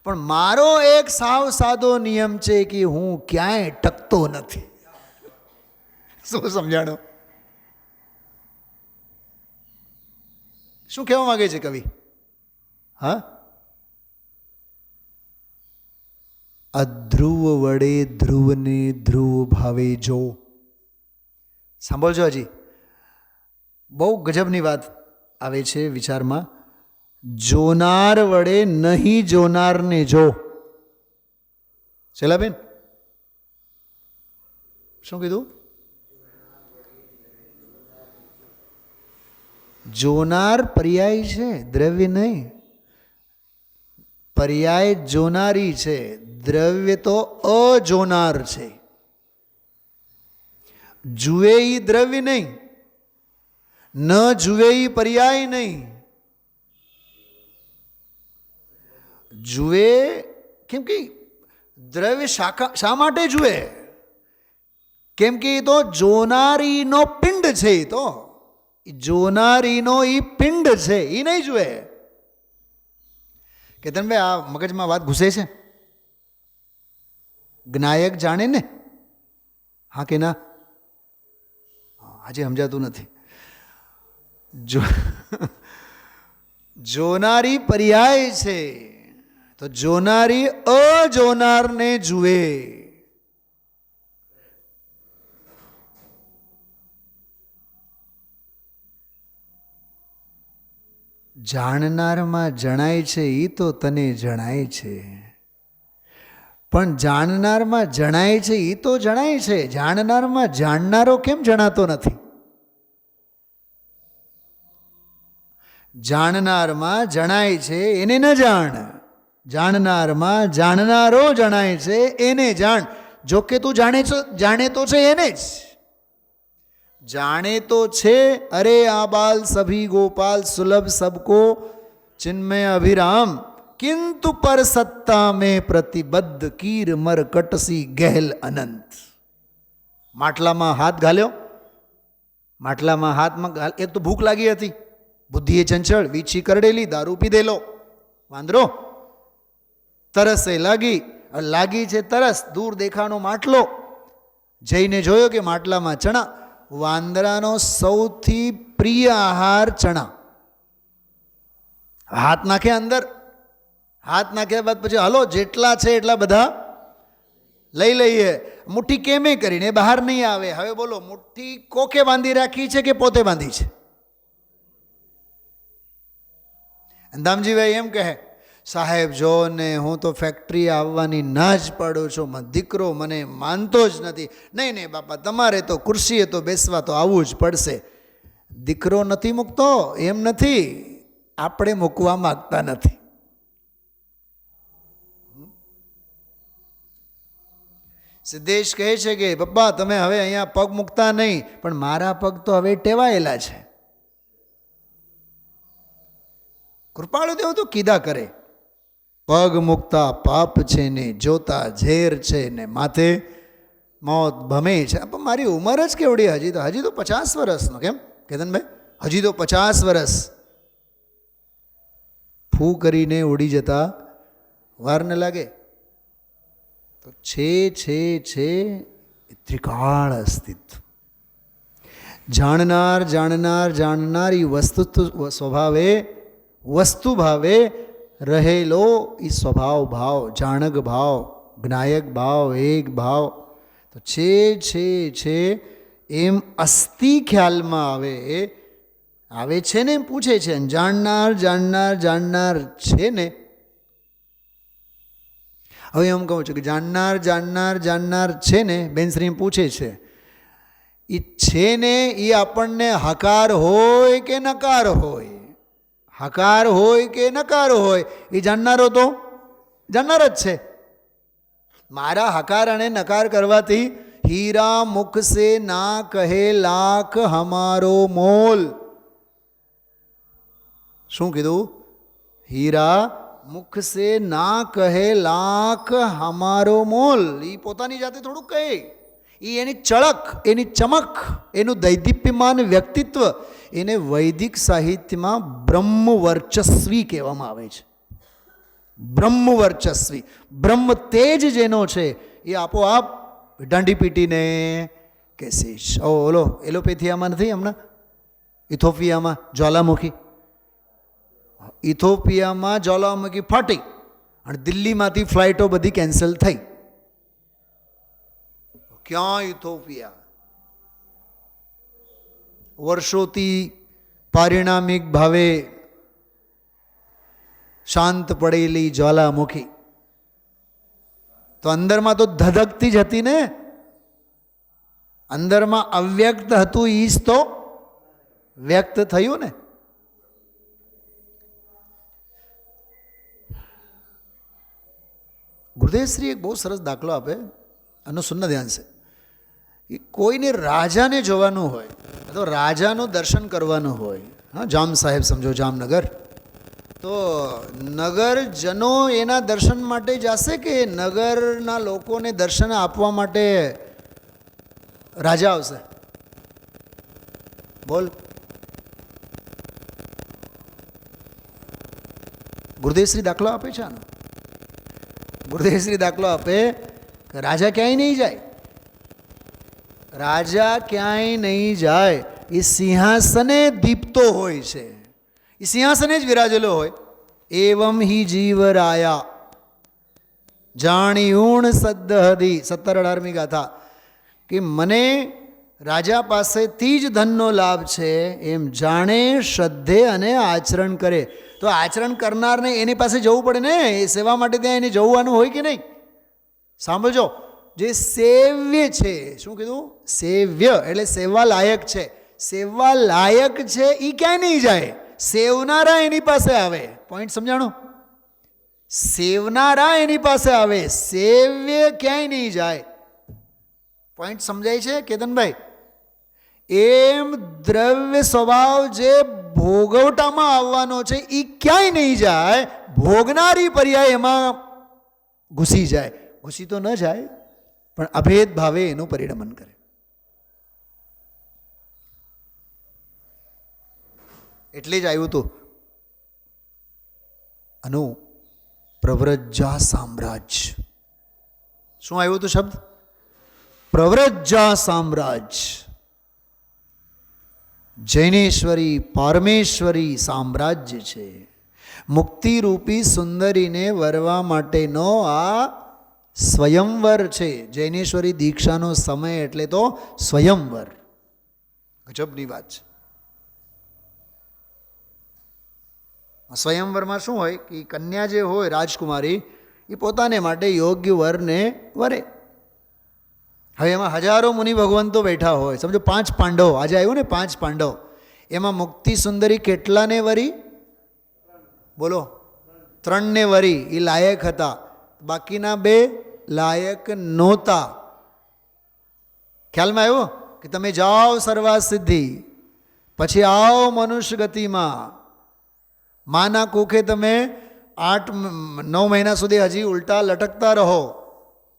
Speaker 1: પણ મારો એક સાવ સાદો નિયમ છે કે હું ક્યાંય ટકતો નથી. શું સમજાણો? શું કહેવા માંગે છે કવિ? હા, અધ્રુવ વડે ધ્રુવને ધ્રુવ ભાવે જો. સાંભળજો, હજી બહુ ગજબની વાત આવે છે વિચારમાં. જોનાર વડે નહીં જોનારને જો. શૈલાબેન શું કીધું? જોનાર પર્યાય છે, દ્રવ્ય નહીં. પર્યાય જોનારી છે, દ્રવ્ય તો અજોનાર છે. જુએ ઈ દ્રવ્ય નહીં, ન જુએ ઈ પર્યાય નહીં. જુએ કેમ કે દ્રવ્ય શા માટે જુએ? કેમ કે એ તો જોનારીનો પિંડ છે. એ તો જોનારીનો ઈ પિંડ છે, એ નહીં જુએ. કેતનભાઈ, આ મગજમાં વાત ઘૂસે છે? જ્ઞાયક જાણે ને, હા કે ના? આજે સમજાતું નથી. જોનારી પર્યાય છે, તો જોનારી અજોનારને જુએ. જાણનારમાં જણાય છે એ તો તને જણાય છે, પણ જાણનારમાં જણાય છે એ તો જણાય છે, જાણનારમાં જાણનારો કેમ જણાતો નથી? જાણનારમાં જણાય છે એને ન જાણ, જાણનારમાં જાણનારો જણાય છે એને જાણ. જો કે તું જાણે તો છે એને જ, જાણે તો છે. અરે આબાલ સભી ગોપાલ સુલભ સબકો चिन्मय अभिराम किंतु पर सत्ता में प्रतिबद्ध कीर मर कटसी गहल अनंत. માટલામાં હાથ ઘાલ્યો, માટલામાં હાથમાં એક તો ભૂખ લાગી હતી, બુદ્ધિએ ચંચળ, વીછી કરડેલી, દારૂ પીધેલો વાંદરો, તરસે લાગી છે તરસ. દૂર દેખાનો માટલો, જઈને જોયો કે માટલામાં ચણા. વાંદરાનો સૌથી પ્રિય આહાર ચણા. હાથ નાખે અંદર, હાથ નાખ્યા બાદ પછી હલો જેટલા છે એટલા બધા લઈ લઈએ. મુઠ્ઠી કેમે કરીને બહાર નહીં આવે. હવે બોલો, મુઠ્ઠી કોકે બાંધી રાખી છે કે પોતે બાંધી છે? દામજીભાઈ એમ કહે, સાહેબ જો ને હું તો ફેક્ટરી આવવાની ના જ પાડું છું, દીકરો મને માનતો જ નથી. નહીં નહીં બાપા, તમારે તો ખુરશીએ તો બેસવા તો આવવું જ પડશે. દીકરો નથી મૂકતો એમ નથી, આપણે મૂકવા માગતા નથી. સિદ્ધેશ કહે છે કે પપ્પા તમે હવે અહીંયા પગ મૂકતા નહીં, પણ મારા પગ તો હવે ટેવાયેલા છે. કૃપાળુ દેવ તો કીધા કરે, પગ મૂકતા પાપ છે ને જોતા ઝેર છે ને માથે મોત ભમે છે. પણ મારી ઉંમર જ કેવડી, હજી તો 50 વર્ષનો. કેમ કેતનભાઈ? હજી તો 50 વર્ષ. ફૂ કરીને ઉડી જતા વાર ન લાગે. તો છે ત્રિકાળ અસ્તિત્વ. જાણનાર એ વસ્તુ ભાવે રહેલો એ સ્વભાવ ભાવ, જાણક ભાવ, જ્ઞાયક ભાવ, એક ભાવ. તો છે એમ અસ્થિ ખ્યાલમાં આવે છે ને એમ પૂછે છે. જાણનાર છે ને. હવે એમ કહું છું કે જાણનાર છે ને, બેનશ્રી પૂછે છે, એ છે ને એ આપણને હકાર હોય કે નકાર હોય, હકાર હોય કે નકાર હોય, એ જાણનારો તો જાણનાર જ છે. મારા હકાર અને નકાર કરવાથી હીરા મુખ સે ના કહે લાખ હમારો મોલ. શું કીધું? હીરા મુખ સે ના કહે લાખ હમારો મોલ. એ પોતાની જાતે થોડુંક કહે, એ એની ચળક, એની ચમક, એનું દૈદીપ્યમાન વ્યક્તિત્વ, એને વૈદિક સાહિત્યમાં બ્રહ્મવર્ચસ્વી કહેવામાં આવે છે. બ્રહ્મવર્ચસ્વી, બ્રહ્મ તેજ જેનો છે એ આપોઆપ દાંડી પીટીને કેસીશ. ઓલો એલોપેથિયામાં નથી હમણાં, ઇથોપિયામાં જ્વાલામુખી, ઇથોપિયામાં જ્વાલામુખી ફાટી અને દિલ્હીમાંથી ફ્લાઇટો બધી કેન્સલ થઈ. ક્યાં ઇથોપિયા? વર્ષોથી પારિણામિક ભાવે શાંત પડેલી જ્વાલામુખી તો અંદરમાં તો ધધકતી જ હતી ને. અંદરમાં અવ્યક્ત હતું, ઈજ તો વ્યક્ત થયું ને. ગુરુદેવશ્રી એક બહુ સરસ દાખલો આપે, આનું સુન્ન ધ્યાન છે. કોઈને રાજાને જોવાનું હોય તો રાજાનું દર્શન કરવાનું હોય, હા, જામ સાહેબ સમજો જામનગર, તો નગરજનો એના દર્શન માટે જશે કે નગરના લોકોને દર્શન આપવા માટે રાજા આવશે? બોલ. ગુરુદેવશ્રી દાખલો આપે છે આનો. ગુરુદેવશ્રી દાખલો આપે કે રાજા ક્યાંય નહીં જાય, રાજા ક્યાંય નહીં જાય, એ સિંહાસને દીપતો હોય છે, એ સિંહાસને જ વિરાજેલો હોય. એવમ હિ જીવરાયા જાણ્યુણ સદ્દહદી, 17-18મી ગાથા, કે મને રાજા પાસેથી જ ધનનો લાભ છે એમ જાણે, શ્રદ્ધે અને આચરણ કરે. તો આચરણ કરનારને એની પાસે જવું પડે ને, એ સેવા માટે ત્યાં એને જવાનું હોય કે નહીં? સાંભળજો, જે સેવ્ય છે, શું કીધું? સેવ્ય એટલે સેવા લાયક છે. સેવા લાયક છે એ ક્યાંય નહીં જાય, સેવનારા એની પાસે આવે. પોઈન્ટ સમજાણો? સેવનારા એની પાસે આવે, સેવ્ય ક્યાંય નહીં જાય. પોઈન્ટ સમજાય છે કેતનભાઈ? એમ દ્રવ્ય સ્વભાવ જે ભોગવટામાં આવવાનો છે એ ક્યાંય નહીં જાય, ભોગનારી પર્યાય એમાં ઘૂસી જાય. ઘૂસી તો ન જાય પણ અભેદ ભાવે એનું પરિણમન કરે. એટલે જ આવ્યું હતું અનુ પ્રવ્રજા સામ્રાજ્ય. શું આવ્યું હતું શબ્દ? પ્રવ્રજા સામ્રાજ્ય. જૈનેશ્વરી પારમેશ્વરી સામ્રાજ્ય છે. મુક્તિરૂપી સુંદરીને વરવા માટેનો આ સ્વયંવર છે. જૈનેશ્વરી દીક્ષાનો સમય એટલે તો સ્વયંવર. ગજબની વાત છે. સ્વયંવરમાં શું હોય કે કન્યા જે હોય રાજકુમારી એ પોતાને માટે યોગ્ય વરને વરે. હવે એમાં હજારો મુનિ ભગવંતો બેઠા હોય. સમજો 5 પાંડવ, આજે આવ્યું ને 5 પાંડવ, એમાં મુક્તિ સુંદરી કેટલાને વરી? બોલો, 3ને વરી, એ લાયક હતા. બાકીના 2 લાયક નહોતા. ખ્યાલમાં આવ્યો કે તમે જાઓ સર્વા સિદ્ધિ, પછી આવો મનુષ્ય ગતિમાં, માના કુખે તમે 8-9 મહિના સુધી હજી ઉલટા લટકતા રહો.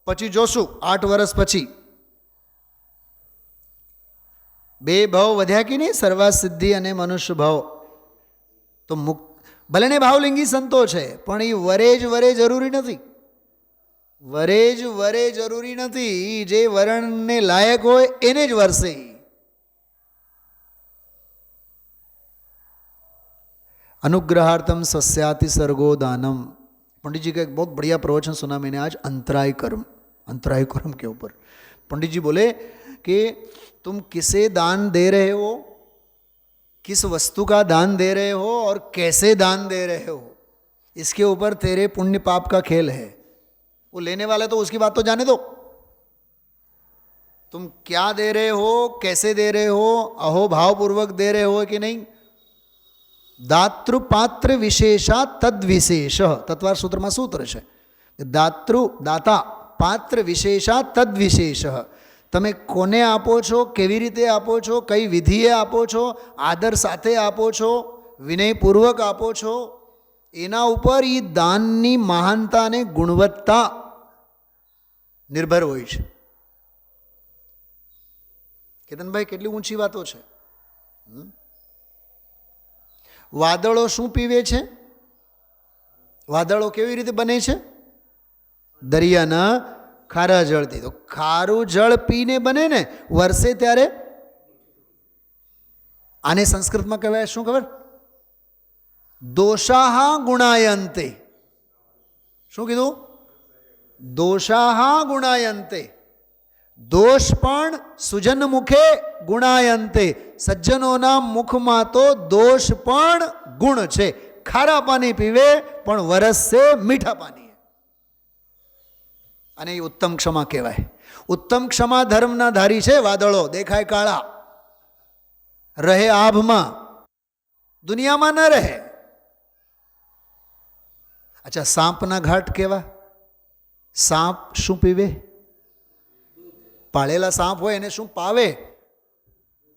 Speaker 1: પછી જોશું 8 વર્ષ પછી 2 ભાવ વધ્યા કે નહીં, સર્વા સિદ્ધિ અને મનુષ્ય ભાવ. તો ભલે ને ભાવલિંગી સંતો છે પણ એ વરે જરૂરી નથી. વરે જરૂરી નથી. જે વરણને લાયક હોય એને જ વરસે. अनुग्रहार्थम सस्याति सर्गो दानम. पंडित जी का एक बहुत बढ़िया प्रवचन सुना मैंने आज अंतराय कर्म के ऊपर. पंडित जी बोले कि तुम किसे दान दे रहे हो, किस वस्तु का दान दे रहे हो और कैसे दान दे रहे हो, इसके ऊपर तेरे पुण्य पाप का खेल है. वो लेने वाला तो उसकी बात तो जाने दो, तुम क्या दे रहे हो, कैसे दे रहे हो, अहो भावपूर्वक दे रहे हो कि नहीं. दातृपात्र विशेषा तद विशेष. तत्वार सूत्र में सूत्र है दाता पात्र विशेषा तद विशेष. તમે કોને આપો છો, કેવી રીતે આપો છો, કઈ વિધિએ આપો છો, આદર સાથે આપો છો, વિનયપૂર્વક આપો છો, એના ઉપર એ દાનની મહાનતા અને ગુણવત્તા નિર્ભર હોય છે. કેતનભાઈ કેટલી ઊંચી વાતો છે. વાદળો શું પીવે છે? વાદળો કેવી રીતે બને છે? દરિયાના ખારા જળથી. તો ખારું જળ પીને બને ને, વરસે ત્યારે. આને સંસ્કૃતમાં કહેવાય શું ખબર? દોષાહા ગુણાયંતે. શું કીધું? દોષાહા ગુણાયંતે. દોષ પણ સુજન મુખે ગુણાયંતે. સજ્જનોના મુખમાં તો દોષ પણ ગુણ છે. ખારા પાણી પીવે પણ વરસશે મીઠા પાણી. અને એ ઉત્તમ ક્ષમા કહેવાય. ઉત્તમ ક્ષમા ધર્મના ધારી છે. વાદળો દેખાય કાળા, રહે આભમાં, દુનિયામાં ન રહે. અચ્છા, સાપના ઘાટ કેવા? સાપ શું પીવે? પાળેલા સાપ હોય એને શું પાવે?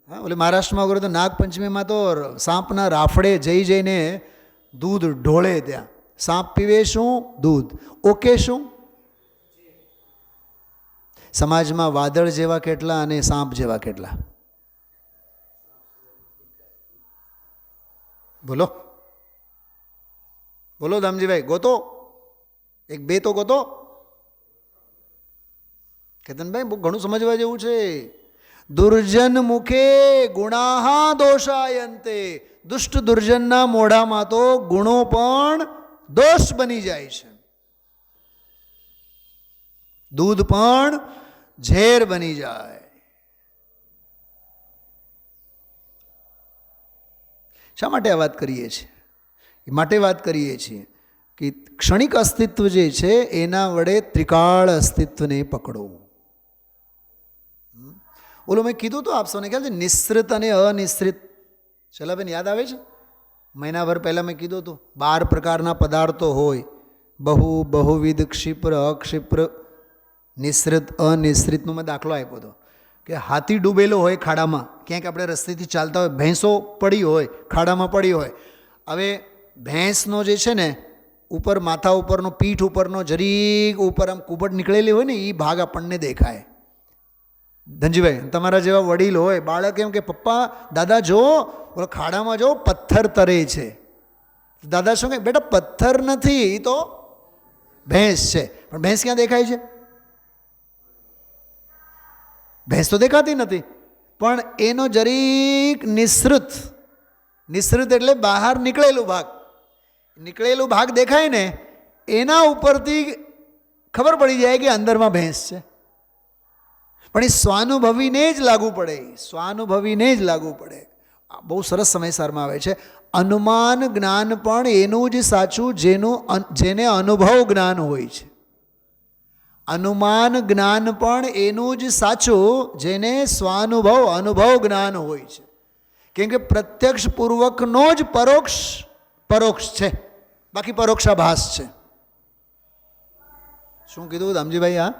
Speaker 1: હા, ઓલે મહારાષ્ટ્રમાં વગર તો નાગપંચમીમાં તો સાપના રાફડે જઈને દૂધ ઢોળે. ત્યાં સાપ પીવે શું? દૂધ. ઓકે શું? સમાજમાં વાદળ જેવા કેટલા અને સાપ જેવા કેટલા? બોલો બોલો દામજીભાઈ, ગોતો. 1-2 તો ગોતો. કેતનભાઈ બહુ ઘણું સમજવા જેવું છે. દુર્જન મુખે ગુણાહા દોષાયંતે. દુષ્ટ દુર્જનના મોઢામાં તો ગુણો પણ દોષ બની જાય છે. દૂધ પણ ઝેર બની જાય. શા માટે આ વાત કરીએ છીએ? એ માટે વાત કરીએ છીએ કે ક્ષણિક અસ્તિત્વ જે છે એના વડે ત્રિકાળ અસ્તિત્વને પકડો. ઓલું મેં કીધું તો આપ સૌને ખ્યાલ છે, નિશ્રિત અને અનિશ્રિત. શૈલાબેન યાદ આવે છે? મહિનાભર પહેલાં મેં કીધું હતું 12 પ્રકારના પદાર્થો હોય, બહુવિધ, ક્ષિપ્ર, અક્ષિપ્ર, નિશ્રિત, અનિશ્રિતનો મેં દાખલો આપ્યો હતો કે હાથી ડૂબેલો હોય ખાડામાં, ક્યાંક આપણે રસ્તેથી ચાલતા હોય, ભેંસો પડી હોય ખાડામાં પડી હોય. હવે ભેંસનો જે છે ને ઉપર માથા ઉપરનો, પીઠ ઉપરનો જરીક ઉપર આમ કુબટ નીકળેલી હોય ને, એ ભાગ આપણને દેખાય. ધનજીભાઈ, તમારા જેવા વડીલ હોય, બાળક એમ કે પપ્પા દાદા જો ઓલા ખાડામાં જો પથ્થર તરે છે. દાદા શું કહે, બેટા પથ્થર નથી, એ તો ભેંસ છે. પણ ભેંસ ક્યાં દેખાય છે? ભેંસ તો દેખાતી નથી. પણ એનો જરીક નિશ્રિત એટલે બહાર નીકળેલું ભાગ દેખાય ને, એના ઉપરથી ખબર પડી જાય કે અંદરમાં ભેંસ છે. પણ એ સ્વાનુભવીને જ લાગુ પડે. બહુ સરસ સમયસારમાં આવે છે. અનુમાન જ્ઞાન પણ એનું જ સાચું જેને અનુભવ જ્ઞાન હોય છે. અનુમાન જ્ઞાન પણ એનું જ સાચું જેને અનુભવ જ્ઞાન હોય છે. કેમ કે પ્રત્યક્ષ પૂર્વકનો જ પરોક્ષ છે, બાકી પરોક્ષાભાસ છે. શું કીધું દામજીભાઈ? આ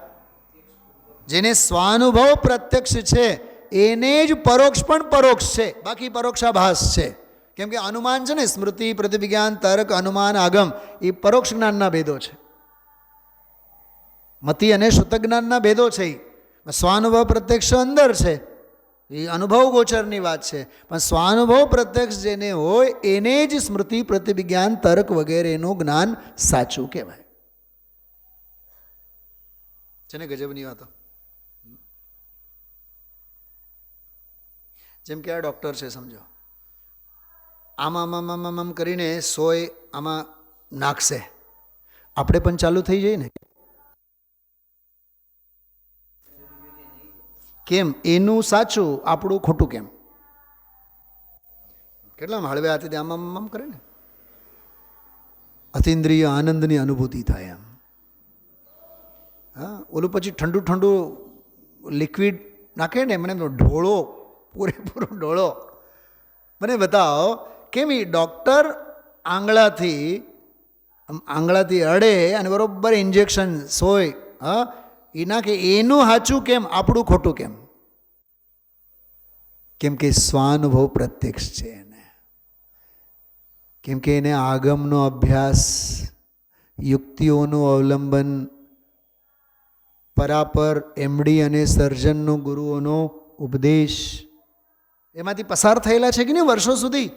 Speaker 1: જેને સ્વાનુભવ પ્રત્યક્ષ છે એને જ પરોક્ષ પણ પરોક્ષ છે, બાકી પરોક્ષાભાસ છે. કેમ કે અનુમાન છે ને, સ્મૃતિ, પ્રતિવિજ્ઞાન, તર્ક, અનુમાન, આગમ, એ પરોક્ષ જ્ઞાનના ભેદો છે. મતિ અને શ્રુત જ્ઞાનના ભેદો છે. સ્વાનુભવ પ્રત્યક્ષ અંદર છે, એ અનુભવ ગોચરની વાત છે. પણ સ્વાનુભવ પ્રત્યક્ષ જેને હોય એને જ સ્મૃતિ, પ્રતિવિજ્ઞાન, તર્ક વગેરેનું જ્ઞાન સાચું કહેવાય. છે ને ગજબની વાતો. જેમ કે આ ડૉક્ટર છે, સમજો, આમ કરીને સોય આમાં નાખશે, આપણે પણ ચાલુ થઈ જાય ને. કેમ? એનું સાચું, આપણું ખોટું. કેમ? કેટલા હળવે હાથેથી આમ કરે ને, અતિન્દ્રિય આનંદની અનુભૂતિ થાય એમ. હા, ઓલું પછી ઠંડુ લિક્વિડ નાખે ને, મને ઢોળો, પૂરેપૂરો ઢોળો. મને બતાવો કેમ એ ડૉક્ટર આંગળાથી અડે અને બરાબર ઇન્જેક્શન સોય એ નાખે, એનું સાચું કેમ, આપણું ખોટું કેમ? કેમ કે સ્વાનુભવ પ્રત્યક્ષ છે એને. કેમ કે એને આગમનો અભ્યાસ, યુક્તિઓનું અવલંબન, પરાપર એમડી અને સર્જનનો ગુરુઓનો ઉપદેશ, એમાંથી પસાર થયેલા છે કે નહીં વર્ષો સુધી?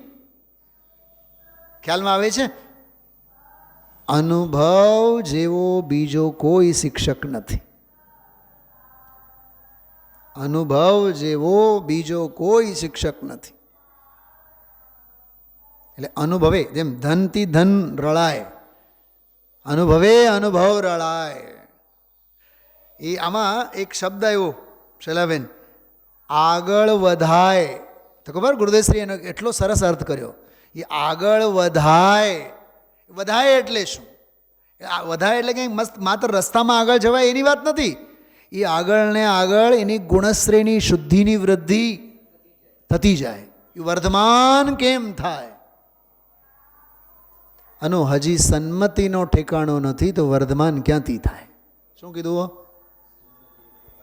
Speaker 1: ખ્યાલમાં આવે છે? અનુભવ જેવો બીજો કોઈ શિક્ષક નથી. અનુભવ જેવો બીજો કોઈ શિક્ષક નથી. એટલે અનુભવે, જેમ ધનથી ધન રળાય, અનુભવે અનુભવ રળાય. એ આમાં એક શબ્દ આવ્યો શૈલાબેન, આગળ વધાય. તો ખબર ગુરુદેવશ્રી એનો એટલો સરસ અર્થ કર્યો. એ આગળ વધાય એટલે શું? વધાય એટલે કંઈ માત્ર રસ્તામાં આગળ જવાય એની વાત નથી. એ આગળ ને આગળ એની ગુણશ્રેણી, શુદ્ધિની વૃદ્ધિ થતી જાય. એ વર્ધમાન કેમ થાય? આનો હજી સન્મતિનો ઠેકાણો નથી તો વર્ધમાન ક્યાંથી થાય? શું કીધું?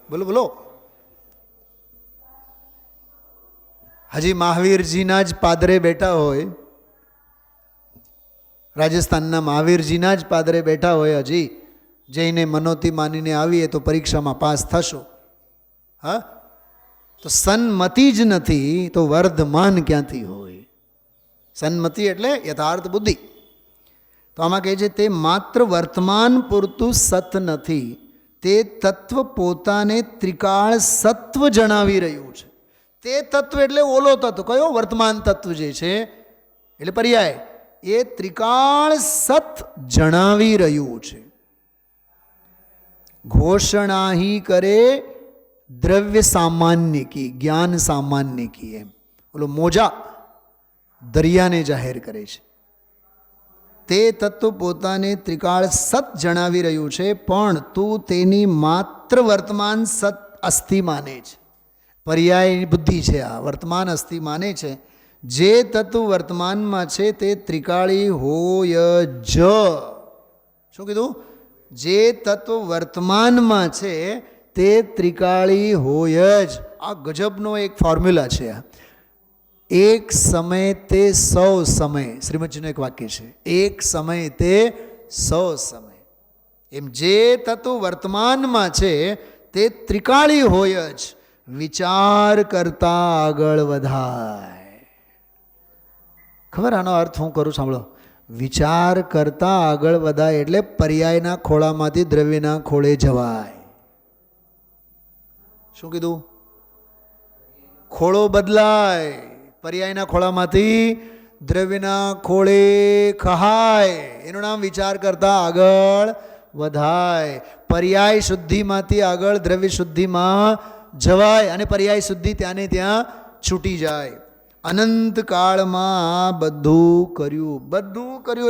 Speaker 1: બોલો. હજી મહાવીરજીના જ પાદરે બેઠા હોય, રાજસ્થાનના મહાવીરજીના જ પાદરે બેઠા હોય, હજી જઈને મનોતી માનીને આવીએ તો પરીક્ષામાં પાસ થશો. હા, તો સન્મતિ જ નથી તો વર્ધમાન ક્યાંથી હોય? સન્મતિ એટલે યથાર્થ બુદ્ધિ. તો આમાં કહે છે તે માત્ર વર્તમાન પૂરતું સત નથી, તે તત્વ પોતાને ત્રિકાળ સત્વ જણાવી રહ્યું છે. તે તત્વ એટલે ઓલો તત્વ કયો? વર્તમાન તત્વ જે છે એટલે પર્યાય, એ ત્રિકાળ સત જણાવી રહ્યું છે. ઘોષણા ही કરે દ્રવ્ય સામાન્ય કી, જ્ઞાન સામાન્ય કી. એમ ઓલો મોજા દરિયાને જાહેર કરે છે. તે તત્વ પોતાને ત્રિકાળ સત જણાવી રહ્યું છે, પણ તું તેની માત્ર વર્તમાન સત અસ્થિ માને છે. પર્યાય બુદ્ધિ છે આ, વર્તમાન અસ્થિ માને છે. જે તત્વ વર્તમાનમાં છે તે ત્રિકાળી હોય જ. શું કીધું? જે તત્વ વર્તમાનમાં છે તે ત્રિકાળી હોય જ. આ ગજબનો એક ફોર્મ્યુલા છે. એક સમય તે સૌ સમય, શ્રીમદજીનું એક વાક્ય છે, એક સમય તે સૌ સમય. એમ જે તત્વ વર્તમાનમાં છે તે ત્રિકાળી હોય જ. વિચાર કરતા આગળ વધાય. ખબર આનો અર્થ હું કરું? સાંભળો. વિચાર કરતા આગળ વધાય એટલે પર્યાયના ખોળામાંથી દ્રવ્યના ખોળે જવાય. શું કીધું? ખોળો બદલાય, પર્યાયના ખોળામાંથી દ્રવ્યના ખોળે ખહાય. એનું નામ વિચાર કરતા આગળ વધાય. પર્યાય શુદ્ધિમાંથી આગળ દ્રવ્ય શુદ્ધિમાં જવાય અને પર્યાય શુદ્ધિ ત્યાં ને ત્યાં છૂટી જાય. અનંત કાળમાં બધું કર્યું.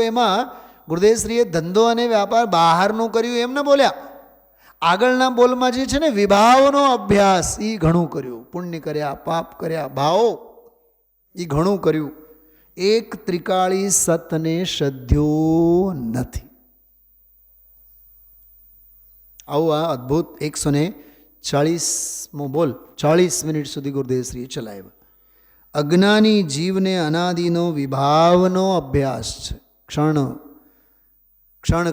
Speaker 1: એમાં ગુરુદેવશ્રીએ ધંધો અને વ્યાપાર બહારનું કર્યું એમ ન બોલ્યા. આગળના બોલમાં જે છે ને વિભાવનો અભ્યાસ, એ ઘણું કર્યું. પુણ્ય કર્યા, પાપ કર્યા, ભાવો એ ઘણું કર્યું. એક ત્રિકાળી સતને શ્રદ્ધ્યો નથી. આવું આ અદ્ભુત 140મો બોલ 40 મિનિટ સુધી ગુરુદેવશ્રીએ ચલાવ્યા. અજ્ઞાની જીવને અનાદિનો વિભાવનો અભ્યાસ છે. ક્ષણ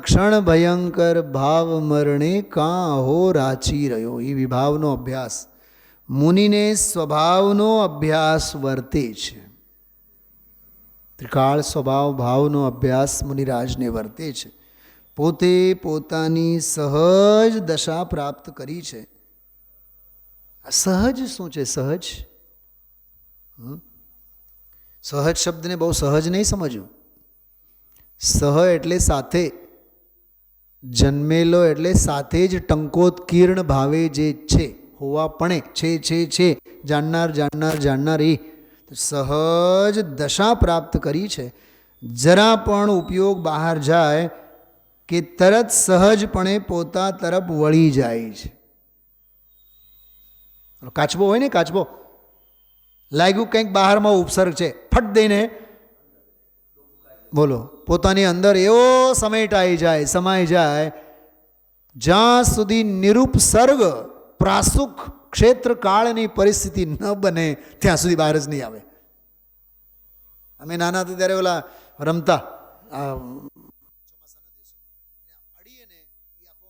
Speaker 1: ક્ષણ ભયંકર ભાવ મરણે કાં હો રાચી રહ્યો. એ વિભાવનો અભ્યાસ. મુનિને સ્વભાવનો અભ્યાસ વર્તે છે. ત્રિકાળ સ્વભાવ ભાવનો અભ્યાસ મુનિરાજને વર્તે છે. પોતે પોતાની સહજ દશા પ્રાપ્ત કરી છે. સહજ શું છે? સહજ શબ્દને બહુ સહજ નહીં સમજવું. સહ એટલે સાથે, જન્મેલો એટલે સાથે જ ટંકોત્કીર્ણ ભાવે જે છે, હોવા પણ છે, જાણનાર એ સહજ દશા પ્રાપ્ત કરી છે. જરા પણ ઉપયોગ બહાર જાય કે તરત સહજપણે પોતા તરફ વળી જાય છે. કાચબો હોય ને, કાચબો લાગ્યું કંઈક બહારમાં ઉપસર્ગ છે, ફટ દઈને બોલો પોતાની અંદર એવો સમાઈ જાય જ્યાં સુધી નિરુપસર્ગ પ્રાસુક ક્ષેત્ર કાળની પરિસ્થિતિ ન બને ત્યાં સુધી બહાર જ નહીં આવે. અમે નાના હતા ત્યારે ઓલા રમતા ચોમાસાના દિવસોમાં અડીએ ને એ આખો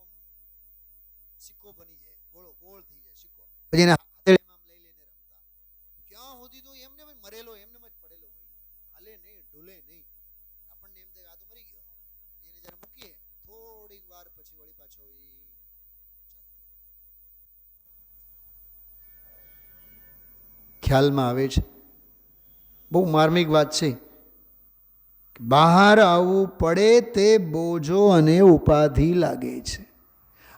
Speaker 1: સિક્કો બની જાય, ગોળ થઈ જાય સિક્કો. પછી એને હાથેળીમાં લઈ લઈને રમતા. ક્યાં સુધી તો એમને મરેલો એમને જ પડેલો હોય, હાલે નહીં, ઢૂલે નહીં. આપણને એમ થાય આ તો મરી ગયો. પછી એને જ્યારે મૂકીએ થોડીક વાર પછી વળી પાછો ખ્યાલમાં આવે છે. બહુ માર્મિક વાત છે. બહાર આવવું પડે તે બોજો અને ઉપાધિ લાગે છે.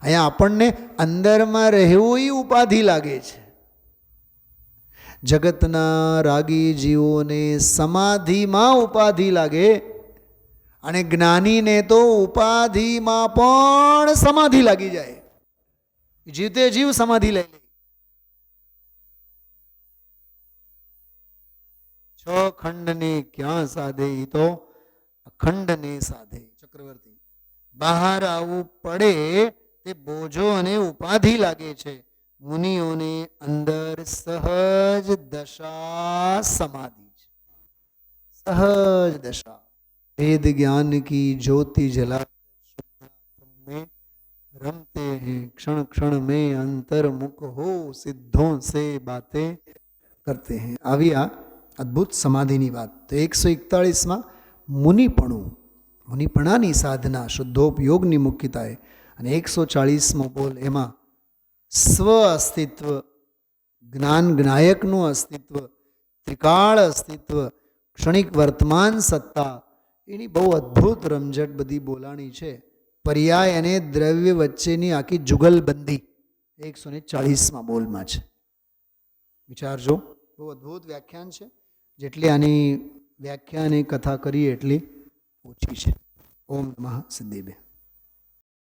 Speaker 1: અહીંયા આપણને અંદરમાં રહેવું એ ઉપાધિ લાગે છે. જગતના રાગી જીવોને સમાધિમાં ઉપાધિ લાગે અને જ્ઞાનીને તો ઉપાધિમાં પણ સમાધિ લાગી જાય. જીવતે જીવ સમાધિ લઈ લે. 6 ખંડને ક્યાં સાધે, એ તો અખંડને સાધે. ચક્રવર્તી બહાર આવવું પડે તે બોજો અને ઉપાધિ લાગે છે. મુનિઓને અંદર સહજ દશા સમાધિ છે. સહજ દશા વેદ જ્ઞાન કી જ્યોતિ જલા में रमते हैं, क्षण क्षण में अंतर्मुख हो सिद्धों से बातें करते हैं. આવી આ અદ્ભુત સમાધિની વાત. તો 141માં મુનિપણાની સાધના શુદ્ધોપયોગની મુખ્યતાએ અને 140મો બોલ એમાં સ્વ અસ્તિત્વ, જ્ઞાન જ્ઞાયકનું અસ્તિત્વ, ત્રિકાળ અસ્તિત્વ, ક્ષણિક વર્તમાન સત્તા, એની બહુ અદ્ભુત રમઝટ બધી બોલાણી છે. પર્યાય અને દ્રવ્ય વચ્ચેની આખી જુગલબંધી 140માં બોલમાં છે. વિચારજો, બહુ અદ્ભુત વ્યાખ્યાન છે. જેટલી આની વ્યાખ્યા અને કથા કરીએ એટલી ઓછી છે. ઓમ નમઃ સિદ્ધિભ્ય.